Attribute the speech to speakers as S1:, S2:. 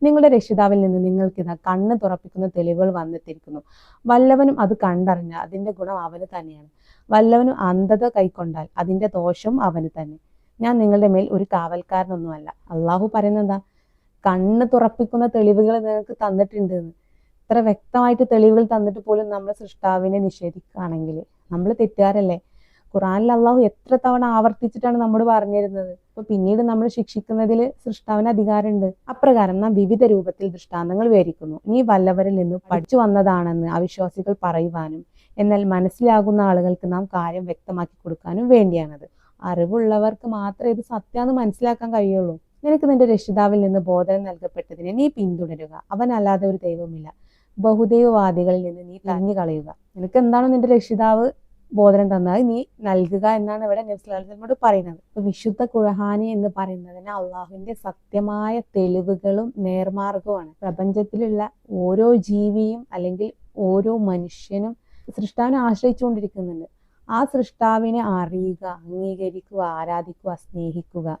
S1: നിങ്ങളുടെ രക്ഷിതാവിൽ നിന്ന് നിങ്ങൾക്കിതാ കണ്ണ് തുറപ്പിക്കുന്ന തെളിവുകൾ വന്നെത്തിയിരിക്കുന്നു. വല്ലവനും അത് കണ്ടറിഞ്ഞാൽ അതിന്റെ ഗുണം അവന് തന്നെയാണ്. വല്ലവനും അന്ധത കൈക്കൊണ്ടാൽ അതിന്റെ ദോഷം അവന് തന്നെ. ഞാൻ നിങ്ങളുടെ മേൽ ഒരു കാവൽക്കാരനൊന്നുമല്ല. അള്ളാഹു പറയുന്നത് എന്താ? കണ്ണ് തുറപ്പിക്കുന്ന തെളിവുകൾ നിങ്ങൾക്ക് തന്നിട്ടുണ്ട് എന്ന്. ഇത്ര വ്യക്തമായിട്ട് തെളിവുകൾ തന്നിട്ട് പോലും നമ്മൾ സൃഷ്ടാവിനെ നിഷേധിക്കുകയാണെങ്കിൽ നമ്മൾ തെറ്റുകാരല്ലേ? ഖുറാനിൽ അള്ളാഹു എത്ര തവണ ആവർത്തിച്ചിട്ടാണ് നമ്മോട് പറഞ്ഞിരുന്നത്. അപ്പൊ പിന്നീട് നമ്മൾ ശിക്ഷിക്കുന്നതിൽ സൃഷ്ടാവിന് അധികാരമുണ്ട്. അപ്രകാരം നാം വിവിധ രൂപത്തിൽ ദൃഷ്ടാന്തങ്ങൾ വിവരിക്കുന്നു. നീ വല്ലവരിൽ നിന്ന് പഠിച്ചു വന്നതാണെന്ന് അവിശ്വാസികൾ പറയുവാനും എന്നാൽ മനസ്സിലാകുന്ന ആളുകൾക്ക് നാം കാര്യം വ്യക്തമാക്കി കൊടുക്കാനും വേണ്ടിയാണത്. അറിവുള്ളവർക്ക് മാത്രമേ ഇത് സത്യമെന്ന് മനസ്സിലാക്കാൻ കഴിയുള്ളൂ. നിനക്ക് നിന്റെ രക്ഷിതാവിൽ നിന്ന് ബോധനം നൽകപ്പെട്ടതിനെ നീ പിന്തുടരുക. അവനല്ലാതെ ഒരു ദൈവമില്ല. ബഹുദൈവവാദികളിൽ നിന്ന് നീ തഞ്ഞു കളയുക. നിനക്ക് എന്താണോ നിന്റെ രക്ഷിതാവ് ബോധനം തന്നാൽ നീ നൽകുക എന്നാണ് ഇവിടെ നബി സല്ലല്ലാഹു അലൈഹി വസല്ലമയോട് പറയുന്നത്. ഇപ്പൊ വിശുദ്ധ ഖുർആനി എന്ന് പറയുന്നതിന് അള്ളാഹുവിന്റെ സത്യമായ തെളിവുകളും നേർമാർഗവുമാണ്. പ്രപഞ്ചത്തിലുള്ള ഓരോ ജീവിയും അല്ലെങ്കിൽ ഓരോ മനുഷ്യനും സൃഷ്ടാവിനെ ആശ്രയിച്ചുകൊണ്ടിരിക്കുന്നുണ്ട്. ആ സൃഷ്ടാവിനെ അറിയുക, അംഗീകരിക്കുക, ആരാധിക്കുക, സ്നേഹിക്കുക,